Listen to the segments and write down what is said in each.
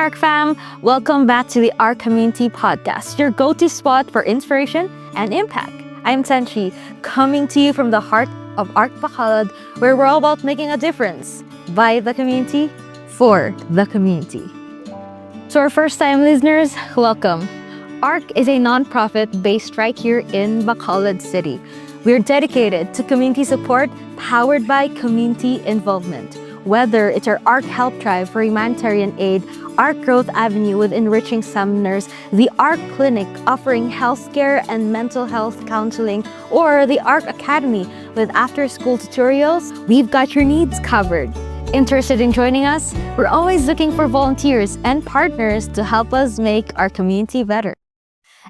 ARC fam! Welcome back to the ARC Community Podcast, your go-to spot for inspiration and impact. I'm 𝗪𝗠𝗃, coming to you from the heart of ARC Bacolod, where we're all about making a difference by the community, for the community. To our first-time listeners, welcome. ARC is a non-profit based right here in Bacolod City. We're dedicated to community support, powered by community involvement. Whether it's our ARC Help Drive for humanitarian aid, ARC Growth Avenue with enriching seminars, the ARC Clinic offering healthcare and mental health counseling, or the ARC Academy with after-school tutorials, we've got your needs covered. Interested in joining us? We're always looking for volunteers and partners to help us make our community better.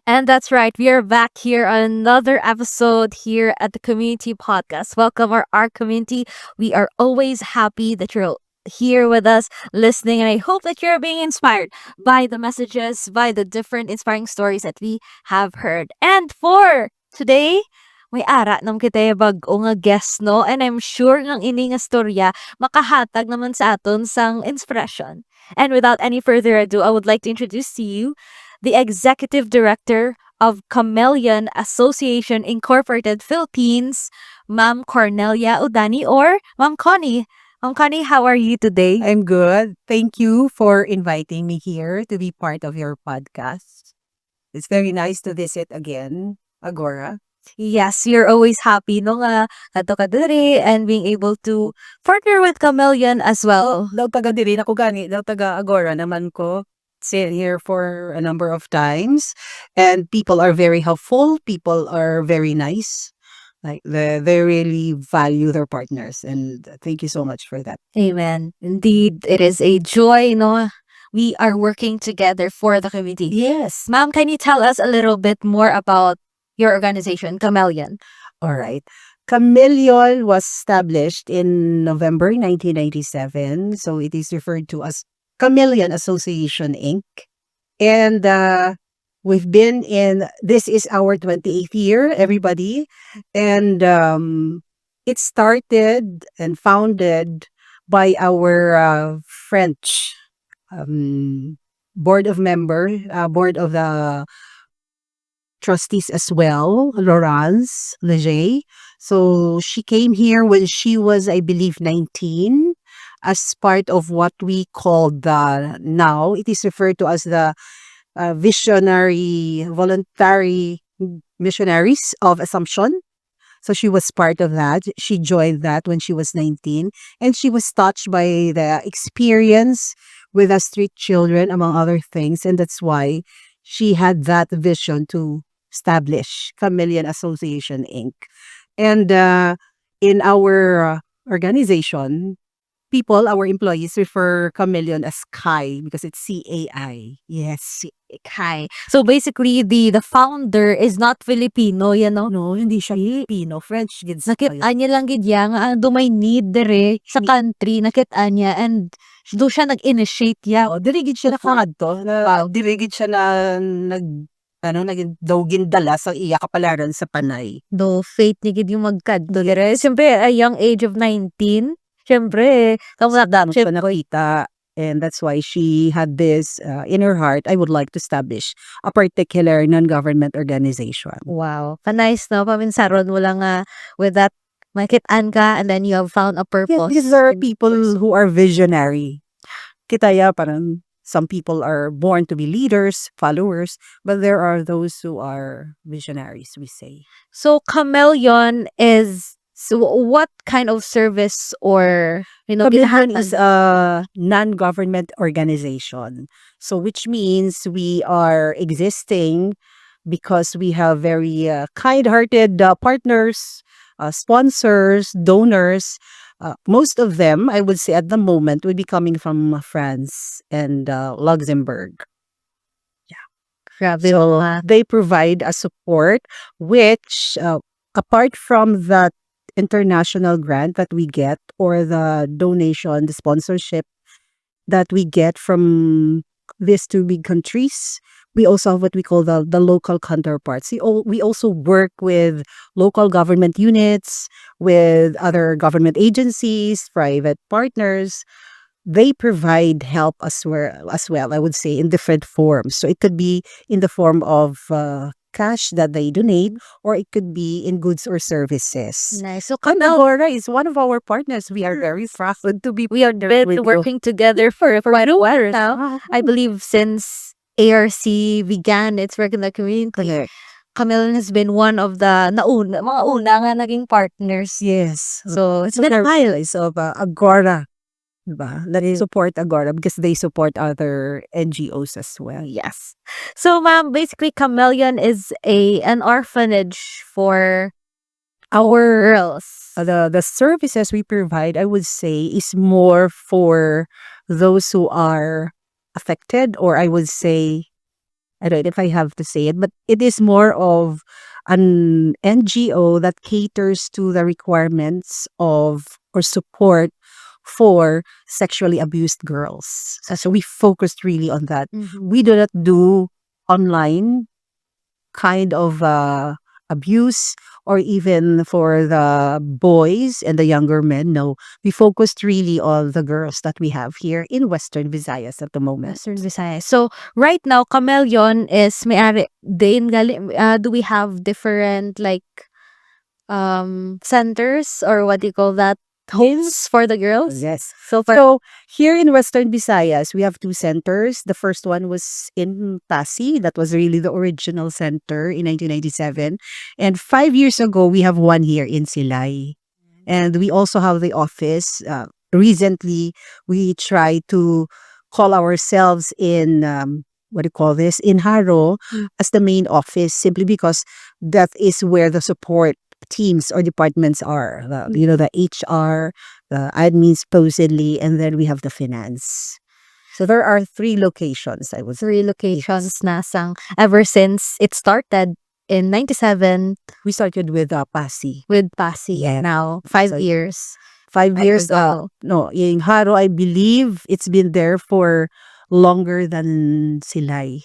And that's right, we are back here on another episode here at the Community Podcast. Welcome our ARC community. We are always happy that you're here with us listening, and I hope that you're being inspired by the messages, by the different inspiring stories that we have heard. And for today, may ara nam kita bag-o nga guest, no? And I'm sure ng ini nga storya makahatag naman sa aton sang inspiration. And without any further ado, I would like to introduce to you the Executive Director of CAMELEON Association Incorporated Philippines, Ma'am Cornelia Udani, or Ma'am Connie. Ma'am Connie, how are you today? I'm good. Thank you for inviting me here to be part of your podcast. It's very nice to visit again, Agora. Yes, you're always happy no nga kadto ka diri and being able to partner with CAMELEON as well. Daw taga diri na ko gani, daw taga Agora naman ko. Sit here for a number of times, and people are very helpful. People are very nice. Like they really value their partners, and thank you so much for that. Amen. Indeed, it is a joy, no? We are working together for the community. Yes. Ma'am, can you tell us a little bit more about your organization, CAMELEON? All right. CAMELEON was established in November 1997, so it is referred to as CAMELEON Association Inc. And we've been this is our 28th year, everybody. And it started and founded by our French board of the trustees as well, Laurence Leger. So she came here when she was, I believe, 19. As part of what we call now it is referred to as the voluntary missionaries of Assumption. So she was part of that. She joined that when she was 19, and she was touched by the experience with the street children, among other things, and that's why she had that vision to establish CAMELEON Association Inc. And in our organization, our employees refer CAMELEON as CAI because it's CAI. Yes, CAI. So basically, the founder is not Filipino, you know? No, hindi siya Filipino. French. Nakita niya lang gid ya nga do may need dere sa country, nakita niya, and do siya nag-initiate ya. Dirigid siya nakakadto. Dirigid siya na naging dala sa iya kapalaran sa Panay. Do faith ni gid yung magkadto dere. Siyempre, a young age of 19, siyempre, dami siya nakita. And that's why she had this in her heart, I would like to establish a particular non-government organization. Wow. Nice, no? Paminsaron mo lang with that, makitaan ka, and then you have found a purpose. Yeah, these are people who are visionary. Kitaya, parang some people are born to be leaders, followers, but there are those who are visionaries, we say. So, CAMELEON is... So what kind of service or, CAMELEON is a non-government organization. So which means we are existing because we have very kind-hearted partners, sponsors, donors. Most of them, I would say at the moment, would be coming from France and Luxembourg. Yeah. So they provide a support which, apart from that international grant that we get, or the donation, the sponsorship that we get from these two big countries, we also have what we call the local counterparts. We also work with local government units, with other government agencies, private partners, they provide help as well, I would say, in different forms. So it could be in the form of cash that they donate, or it could be in goods or services. Nice. So And Agora is one of our partners. We are very proud to be we have been working together for quite a while now. I believe since ARC began its work in the community, Correct. CAMELEON has been one of the mga una nga naging partners. Yes. So it's been the a while. highlights of Agora, diba? That is support Agora because they support other NGOs as well. Yes. So, ma'am, basically, CAMELEON is an orphanage for our girls. The services we provide, I would say, is more for those who are affected, or I would say, I don't know if I have to say it, but it is more of an NGO that caters to the requirements of or support for sexually abused girls. So we focused really on that. We do not do online kind of abuse, or even for the boys and the younger men. No, we focused really on the girls that we have here in Western Visayas at the moment. Western Visayas. So, right now, CAMELEON is may-ari din do we have different like centers, or what do you call that? Homes for the girls? Yes. So, So here in Western Visayas, we have two centers. The first one was in 𝗪𝗫. That was really the original center in 1997. And 5 years ago, we have one here in Silay. And we also have the office. Recently, we tried to call ourselves in, what do you call this, in 𝗪𝗁 as the main office, simply because that is where the support teams or departments are. The HR, the admin supposedly, and then we have the finance. So there are 3 locations, I would say. 3 locations nasang ever since it started in 97 We started with 𝗪𝗫. with 𝗪𝗫. Yeah. Now, 5 So, years. 5 years. ago. No, in 𝗪𝗁, I believe it's been there for longer than Silay.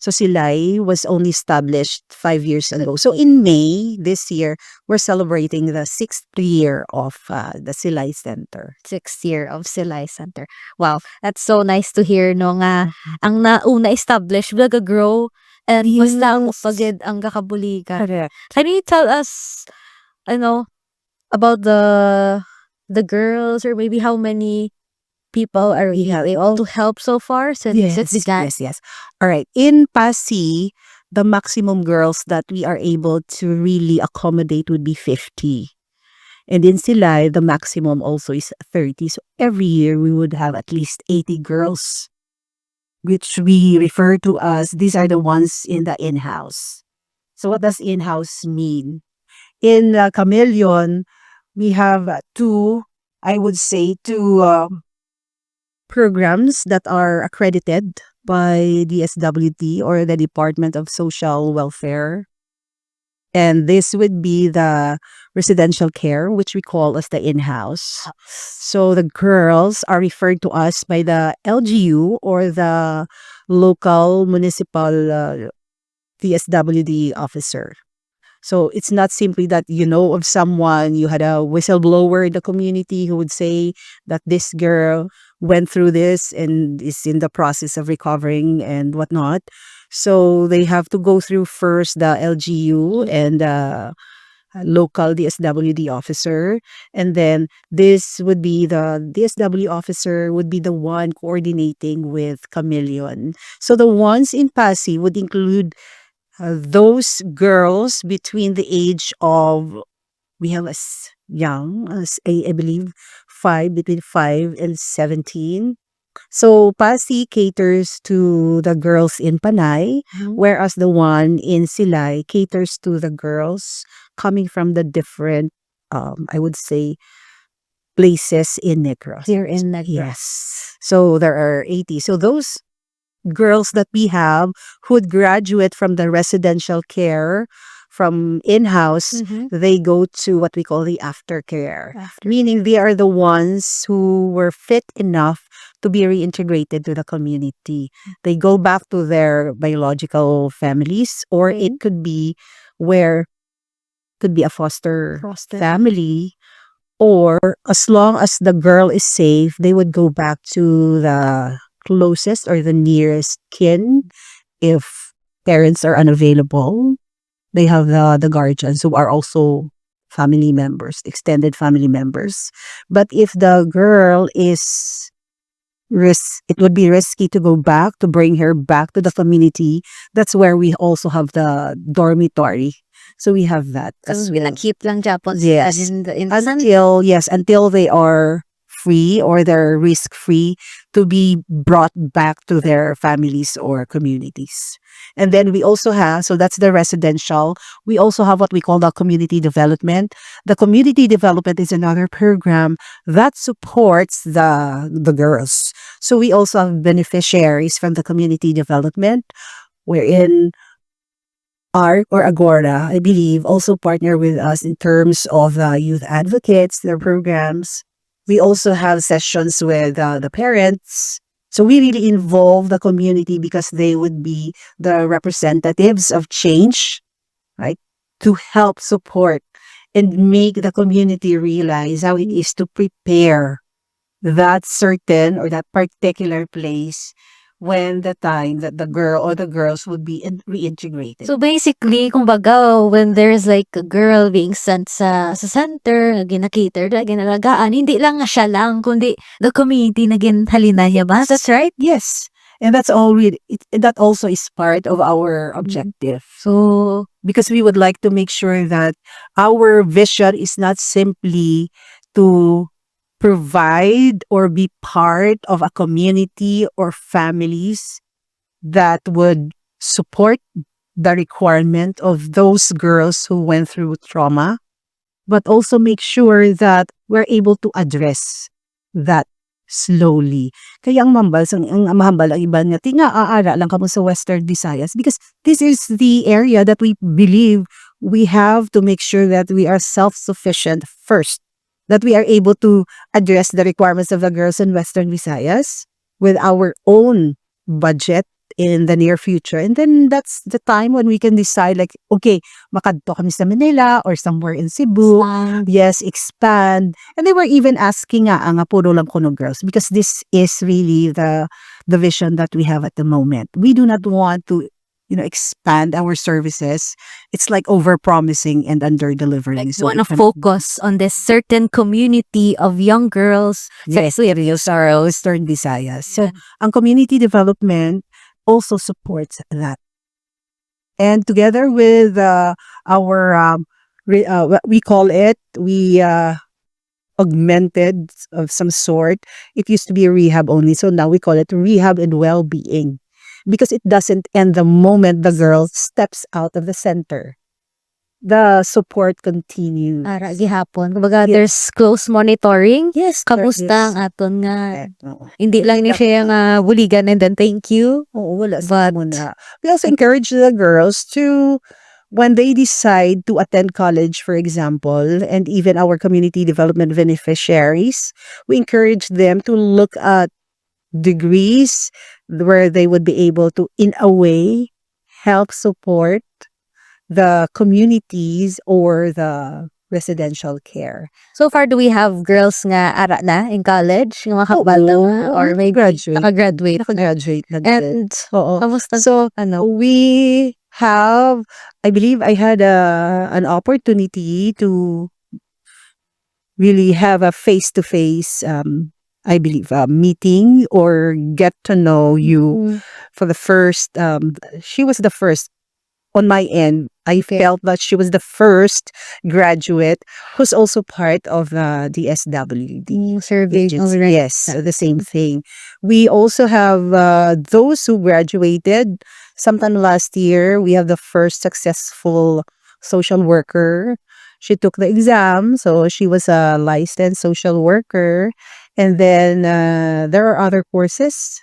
So Silay was only established 5 years ago. So in May this year, we're celebrating the 6th year of the Silay Center. 6th year of Silay Center. Wow, that's so nice to hear, no, nga ang nauna establish grow and Yes. was lang pagid ang kakabulikan. Correct. Can you tell us, about the girls, or maybe how many people are able to help so far since it began? Yes. All right. In 𝗪𝗫, the maximum girls that we are able to really accommodate would be 50. And in Silay, the maximum also is 30. So every year we would have at least 80 girls, which we refer to as these are the ones in the in-house. So what does in-house mean? In CAMELEON, we have two programs that are accredited by DSWD, or the Department of Social Welfare. And this would be the residential care, which we call as the in-house. So the girls are referred to us by the LGU, or the local municipal DSWD officer. So it's not simply that you know of someone, you had a whistleblower in the community who would say that this girl went through this and is in the process of recovering and whatnot. So they have to go through first the LGU and local DSWD officer. And then this would be the DSWD officer would be the one coordinating with CAMELEON. So the ones in 𝗪𝗫 would include those girls between the age of, we have as young as I believe between 5 and 17. So 𝗪𝗫 caters to the girls in Panay, whereas the one in Silay caters to the girls coming from the different, I would say, places in Negros. Here in Negros. Yes. So there are 80. So those girls that we have who would graduate from the residential care from in-house, they go to what we call the aftercare. Meaning they are the ones who were fit enough to be reintegrated to the community. They go back to their biological families, or it could be a foster family Or as long as the girl is safe, they would go back to the closest or the nearest kin. If parents are unavailable, they have the guardians who are also family members, extended family members. But if the girl is it would be risky to go back, to bring her back to the community. That's where we also have the dormitory. So we have that as well. Keep lang Japon Yes. in the Until they are free or they're risk free to be brought back to their families or communities. And then we also have, so that's the residential. We also have what we call the community development. The community development is another program that supports the girls. So we also have beneficiaries from the community development, wherein ARC or Agora, I believe, also partner with us in terms of youth advocates, their programs. We also have sessions with the parents. So we really involve the community because they would be the representatives of change, right? To help support and make the community realize how it is to prepare that certain or that particular place when the time that the girl or the girls would be reintegrated. So basically, kumbaga, when there's like a girl being sent sa center, ginakater, ginalagaan, hindi lang nga siya lang, kundi the community na ginhalina niya ba? That's right? Yes. And that's all that also is part of our objective. So, because we would like to make sure that our vision is not simply to provide or be part of a community or families that would support the requirement of those girls who went through trauma, but also make sure that we're able to address that slowly. Kaya ang mahambal ang iba nga, tinga aara lang kamo sa Western Visayas because this is the area that we believe we have to make sure that we are self-sufficient first, that we are able to address the requirements of the girls in Western Visayas with our own budget in the near future. And then that's the time when we can decide like, okay, makadto kami sa Manila or somewhere in Cebu. Yes, expand. And they were even asking nga puro lang kuno girls because this is really the vision that we have at the moment. We do not want to expand our services. It's like over-promising and under-delivering. Like, want to focus on this certain community of young girls. Yes, Western Visayas. So, ang community development also supports that. And together with our, what we call it, we augmented of some sort. It used to be a rehab only. So now we call it rehab and well-being. Because it doesn't end the moment the girl steps out of the center. The support continues. Ara gihapon. Kumbaga, there's close monitoring. Yes. Kamusta ang aton nga. Hindi lang ni siya nga buligan and then thank you. Oo, wala But muna. We also encourage the girls to, when they decide to attend college, for example, and even our community development beneficiaries, we encourage them to look at degrees where they would be able to, in a way, help support the communities or the residential care. so far, do we have girls nga ara na in college? Yung mga kabalo or may nakagraduate? Nakagraduate na din. And, kamusta? So, we have, I believe I had an opportunity to really have a face-to-face I believe, meeting or get to know you for the first, she was the first on my end. I felt that she was the first graduate who's also part of the DSWD. Survey. Yes, so the same thing. We also have those who graduated sometime last year. We have the first successful social worker. She took the exam, so she was a licensed social worker. And then there are other courses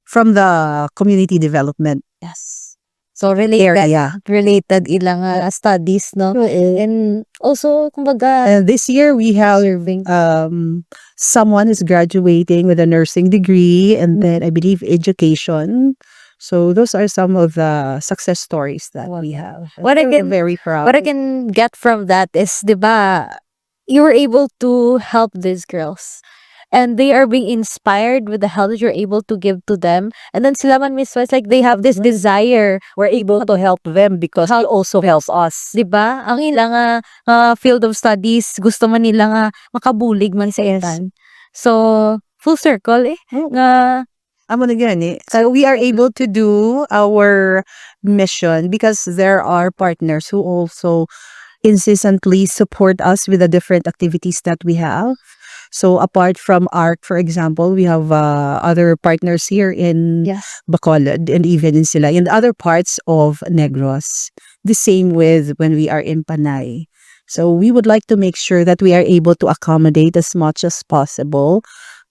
from the community development. Yes. So related ilang studies, no? And also, kumbaga, this year we have someone is graduating with a nursing degree and then I believe education. So those are some of the success stories that we have. What I can very proud. What I can get from that is, 'di ba, you were able to help these girls. And they are being inspired with the help that you're able to give to them. And then sila man mismo, it's like they have this desire. We're able to help them because it also helps us. Diba? Ang ila nga field of studies, gusto man nila nga makabulig man sa itan. So, full circle eh. Nga, Amo na gan eh. So we are able to do our mission because there are partners who also incessantly support us with the different activities that we have. So apart from art, for example, we have other partners here in yes. Bacolod and even in Silay and other parts of Negros. The same with when we are in Panay. So we would like to make sure that we are able to accommodate as much as possible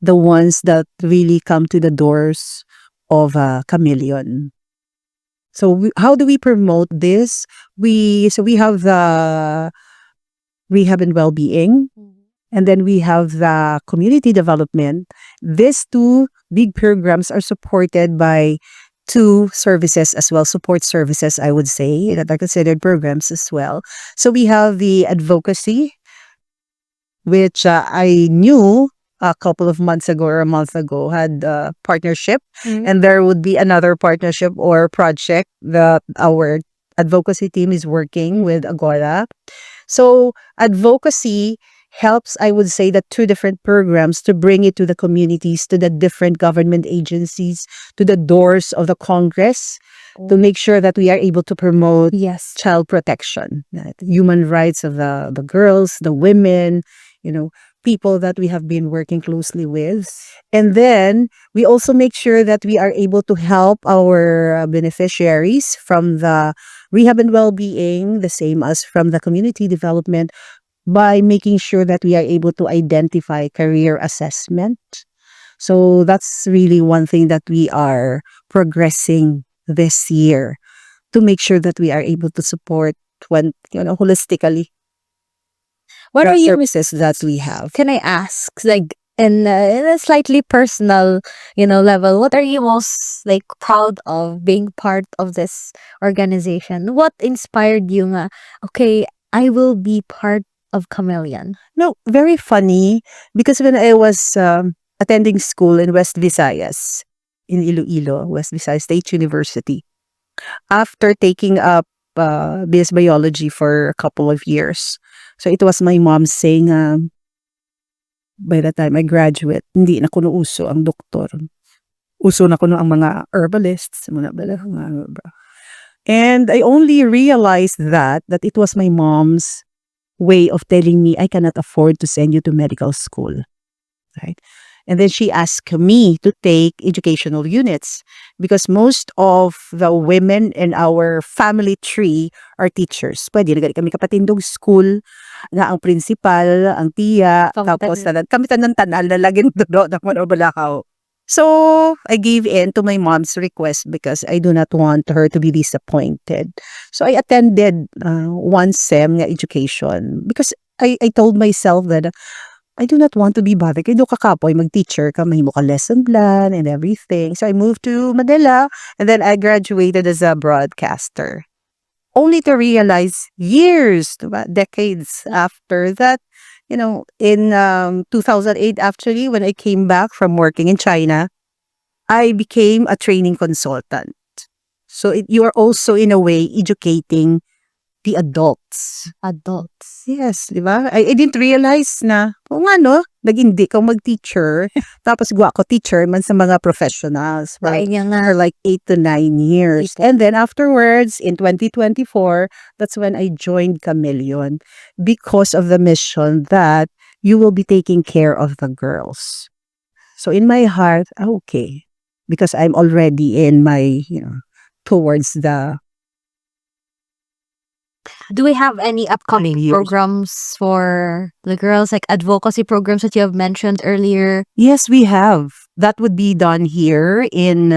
the ones that really come to the doors of Chameleon. So how do we promote this? We have the rehab and well-being, and then we have the community development. These two big programs are supported by two services as well, support services, I would say, that are considered programs as well. So we have the advocacy, which I knew a couple of months ago or a month ago had a partnership, and there would be another partnership or project that our advocacy team is working with Agora. So advocacy helps, I would say, that two different programs to bring it to the communities, to the different government agencies, to the doors of the Congress, to make sure that we are able to promote child protection, human rights of the girls, the women, people that we have been working closely with. And then we also make sure that we are able to help our beneficiaries from the rehab and well-being, the same as from the community development, by making sure that we are able to identify career assessment. So that's really one thing that we are progressing this year to make sure that we are able to support holistically what are you services that we have. Can I ask, like, in a slightly personal, level, what are you most proud of being part of this organization? What inspired you nga, okay, I will be part of Chameleon? No, very funny because when I was attending school in West Visayas, in Iloilo, West Visayas State University, after taking up BS Biology for a couple of years, so it was my mom saying, by the time I graduate, hindi na kuno uso ang doktor. Uso na kuno ang mga herbalists. And I only realized that it was my mom's way of telling me, I cannot afford to send you to medical school. Right? And then she asked me to take educational units because most of the women in our family tree are teachers. Pwede na kami kapatindog school na ang principal, ang tiya, tapos kami tanan na laging dodo na balakaw. So I gave in to my mom's request because I do not want her to be disappointed. So I attended one SEM education because I told myself that I do not want to be bothered. Kaya do kakapoy, mag-teacher ka, mahimo ka lesson plan and everything. So I moved to Manila and then I graduated as a broadcaster. Only to realize years, decades after that, in 2008 actually, when I came back from working in China, I became a training consultant. So you are also in a way educating the adults. Yes, di ba? I didn't realize na, nag-hindi ka mag-teacher, tapos gwa ko teacher man sa mga professionals, right? For like 8 to 9 years. And then afterwards, in 2024, that's when I joined Chameleon because of the mission that you will be taking care of the girls. So in my heart, okay, because I'm already in my, towards the... Do we have any upcoming programs for the girls, like advocacy programs that you have mentioned earlier? Yes, we have. That would be done here in,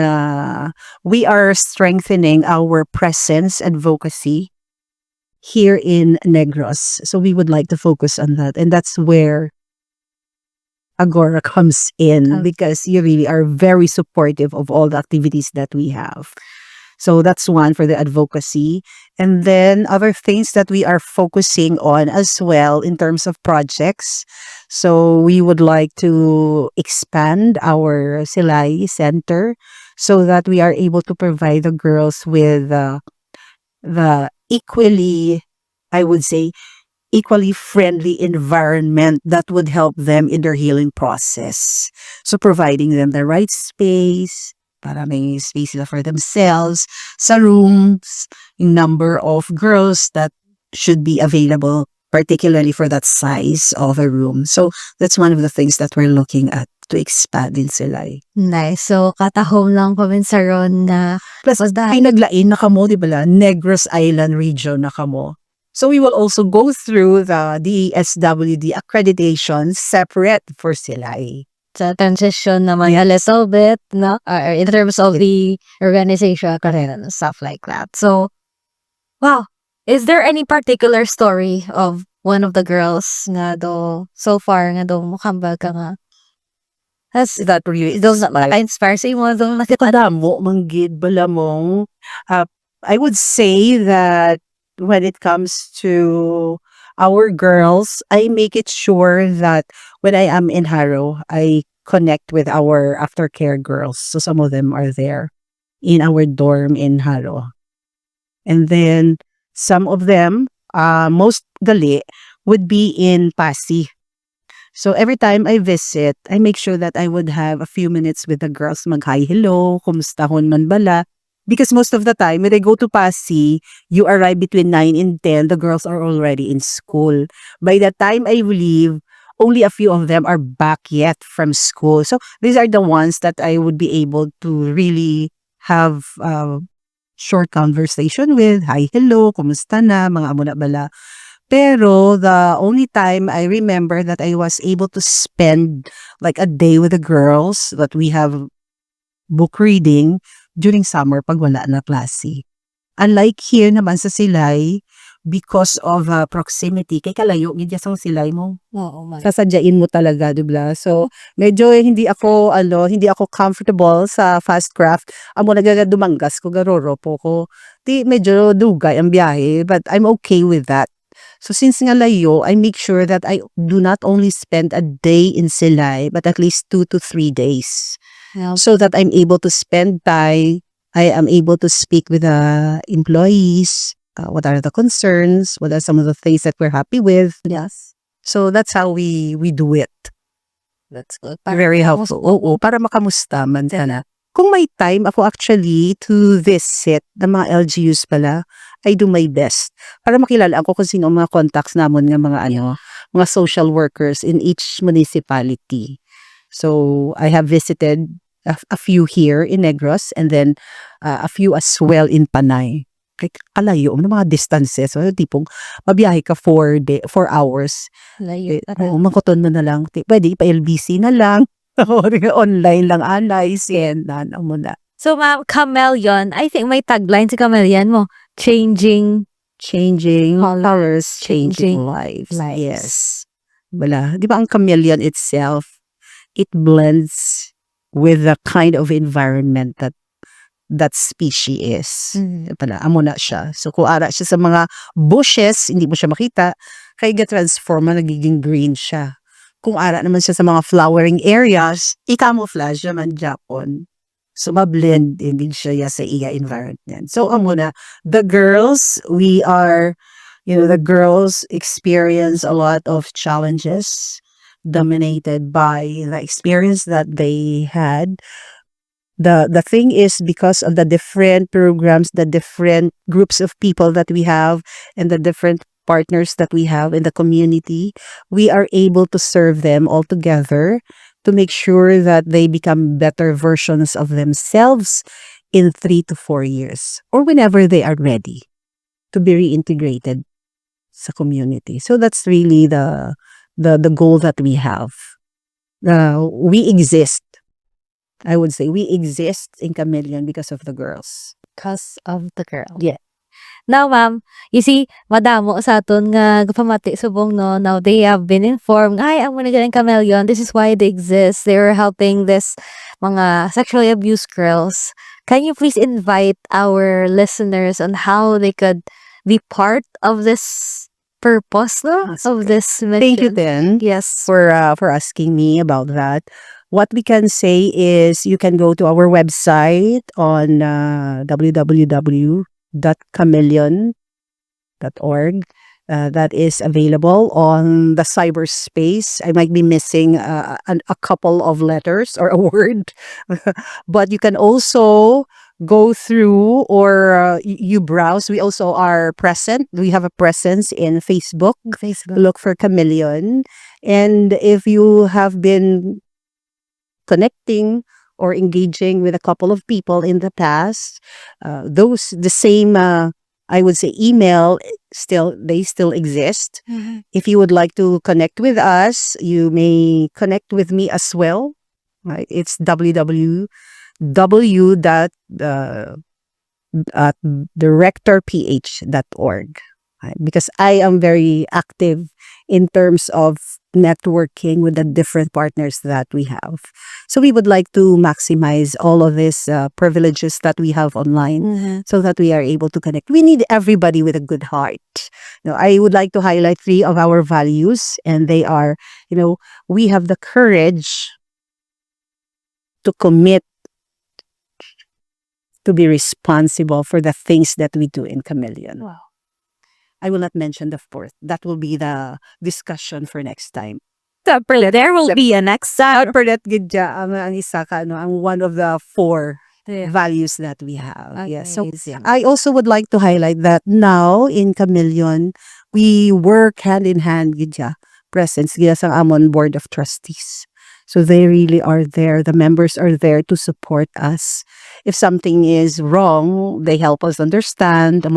we are strengthening our presence advocacy here in Negros. So we would like to focus on that. And that's where Agora comes in because you really are very supportive of all the activities that we have. So that's one for the advocacy. And then other things that we are focusing on as well in terms of projects. So we would like to expand our Silay Center so that we are able to provide the girls with the equally, I would say, equally friendly environment that would help them in their healing process. So providing them the right space, para may space sila for themselves, sa rooms, yung number of girls that should be available, particularly for that size of a room. So that's one of the things that we're looking at to expand in Silay. Nice. So, katahom lang pa min sa ron na Plus, ay naglain na kamo, di ba la? Negros Island region na kamo. So we will also go through the DSWD accreditation separate for Silay. sa transition naman a little bit, no? In terms of the organization and stuff like that. So, wow. Is there any particular story of one of the girls nga do, so far nga do mukambag ka nga? Has That really those inspire sa imo do Kadamo, manggid, balamong. I would say that when it comes to our girls, I make it sure that when I am in Haro, I connect with our aftercare girls. So some of them are there in our dorm in Haro. And then some of them, most dali, would be in Pasig. So every time I visit, I make sure that I would have a few minutes with the girls, mag-hi, hello, kumustahon man bala. Because most of the time, when I go to Pasig, you arrive between 9 and 10, the girls are already in school. By the time I leave, only a few of them are back yet from school. So these are the ones that I would be able to really have short conversation with, hi, hello, kumusta na, mga amo na bala. Pero the only time I remember that I was able to spend like a day with the girls that we have book reading during summer pag wala na klase. Unlike here naman sa Silay, because of proximity, kay kalayo, gidya sang Silay mo. Oo, man. Sasadyain mo talaga, diba? So, medyo hindi ako comfortable sa fast craft. Amo nagagadumanggas ko, garoro po ko. Di medyo dugay ang biyahe, but I'm okay with that. So since nga layo, I make sure that I do not only spend a day in Silay, but at least 2 to 3 days. Yeah. So that I'm able to spend time, I am able to speak with the employees, what are the concerns, what are some of the things that we're happy with. Yes. So that's how we do it. That's good. Very helpful. Oo, para makamusta man sana. Kung may time ako actually to visit the mga LGUs pala, I do my best. Para makilala ako kung sino ang mga contacts namon ng mga social workers in each municipality. So I have visited a few here in Negros and then a few as well in Panay. Kaya kalayo, mga distances. So, tipong mabiyahe ka 4 hours. Layo. Oo, makuton mo na lang. Pwede, pa-LBC na lang. Online lang, send mo na. So, ma'am, Chameleon, I think may tagline sa Chameleon mo. Changing colors, changing lives. Yes. Wala. Di ba ang chameleon itself, it blends with the kind of environment that species is. Pala, amo na siya. So, kung ara siya sa mga bushes, hindi mo siya makita, kaya ga-transform na nagiging green siya. Kung ara naman siya sa mga flowering areas, i-camouflage naman Japon. So, mablend din siya sa iya environment. So, amo na, the girls, the girls experience a lot of challenges dominated by the experience that they had. The thing is, because of the different programs, the different groups of people that we have, and the different partners that we have in the community, we are able to serve them all together to make sure that they become better versions of themselves in 3 to 4 years or whenever they are ready to be reintegrated sa community. So that's really the goal that we have. We exist. I would say we exist in Chameleon because of the girls. because of the girl. Yeah. Now, ma'am, you see, madamo sa aton nga gapamati subong no. Now they have been informed, ay, ang mga galing CAMELEON, this is why they exist. They're helping this mga sexually abused girls. Can you please invite our listeners on how they could be part of this purpose, no? Of this mission? Thank you, then, Yes. for asking me about that. What we can say is you can go to our website on www.cameleon.org. That is available on the cyberspace. I might be missing a couple of letters or a word, but you can also go through or you browse. We also are present. We have a presence in Facebook. Look for CAMELEON. And if you have been connecting or engaging with a couple of people in the past, the same I would say email they still exist. If you would like to connect with us, you may connect with me as well. Right? It's www.directorph.org. Right? Because I am very active in terms of networking with the different partners that we have. So we would like to maximize all of these privileges that we have online so that we are able to connect. We need everybody with a good heart. I would like to highlight 3 of our values, and they are, we have the courage to commit to be responsible for the things that we do in CAMELEON. Wow. I will not mention the 4th. That will be the discussion for next time. There will be a next time. For that, ang isa ka, ang one of the 4 values that we have. Okay. Yes. So I also would like to highlight that now in CAMELEON, we work hand in hand gidya presence gidya sa amon board of trustees. So they really are there. The members are there to support us. If something is wrong, they help us understand,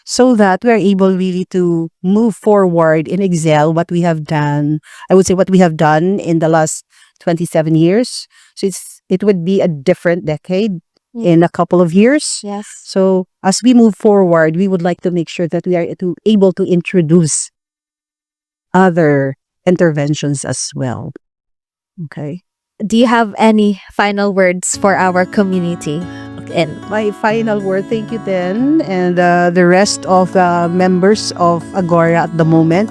so that we are able really to move forward and excel what we have done. I would say what we have done in the last 27 years. So it would be a different decade in a couple of years. Yes. So as we move forward, we would like to make sure that we are able to introduce other interventions as well. Okay. Do you have any final words for our community? And My final word, thank you, then, and the rest of the members of Agora at the moment.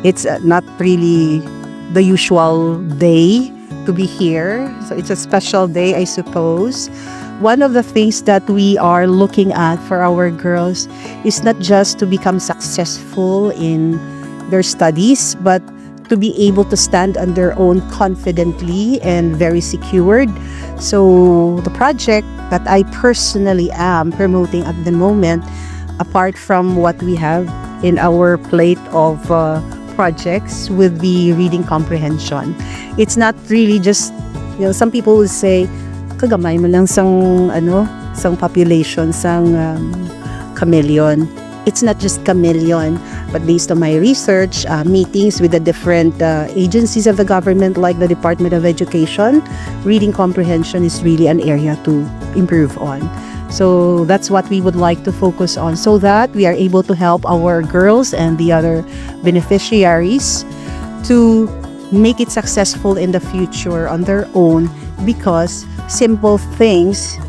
It's not really the usual day to be here, so it's a special day, I suppose. One of the things that we are looking at for our girls is not just to become successful in their studies, but to be able to stand on their own confidently and very secured. So the project that I personally am promoting at the moment, apart from what we have in our plate of projects, would be reading comprehension. It's not really just, some people will say, kagamay mo lang sang population sang CAMELEON. It's not just CAMELEON, but based on my research, meetings with the different agencies of the government, like the Department of Education, reading comprehension is really an area to improve on. So that's what we would like to focus on, so that we are able to help our girls and the other beneficiaries to make it successful in the future on their own, because simple things,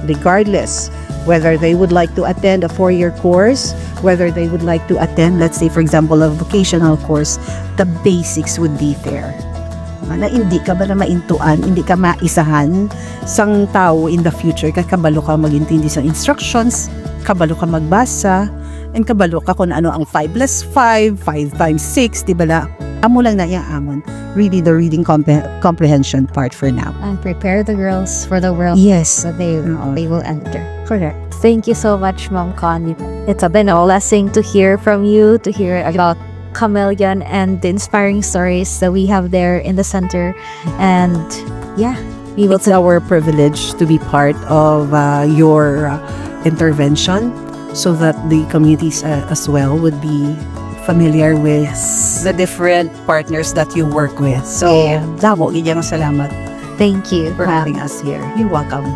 regardless whether they would like to attend a 4-year course, whether they would like to attend, let's say, for example, a vocational course, the basics would be there. Na hindi ka ba na maintuan, hindi ka maisahan sang tao in the future, kabalo ka magintindi sa instructions, kabalo ka magbasa, and kabalo ka kung ano ang 5 plus 5, 5 times 6, di ba la? Amo lang na amon. Really the reading comprehension part for now. And prepare the girls for the world Yes. that they will enter. Correct. Thank you so much, Ma'am Connie. It's been a blessing to hear from you, to hear about CAMELEON and the inspiring stories that we have there in the center. And yeah, we will. It's our privilege to be part of your intervention, so that the communities as well would be familiar with the different partners that you work with. So, damo, inyong salamat Thank you for having us here. You're welcome.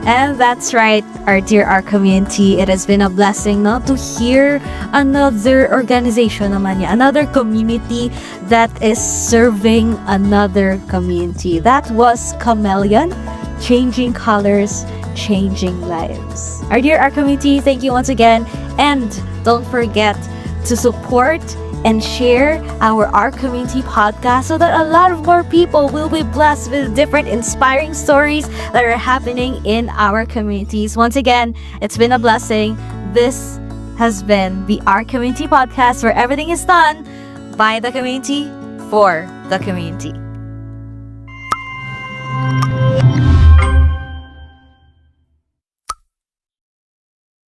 And that's right, our dear our community. It has been a blessing not to hear another organization naman niya, another community that is serving another community. That was CAMELEON, changing colors, changing lives. Our dear our community, thank you once again, and don't forget to support and share our community podcast so that a lot of more people will be blessed with different inspiring stories that are happening in our communities. Once again, it's been a blessing. This has been the Our Community Podcast, where everything is done by the community for the community.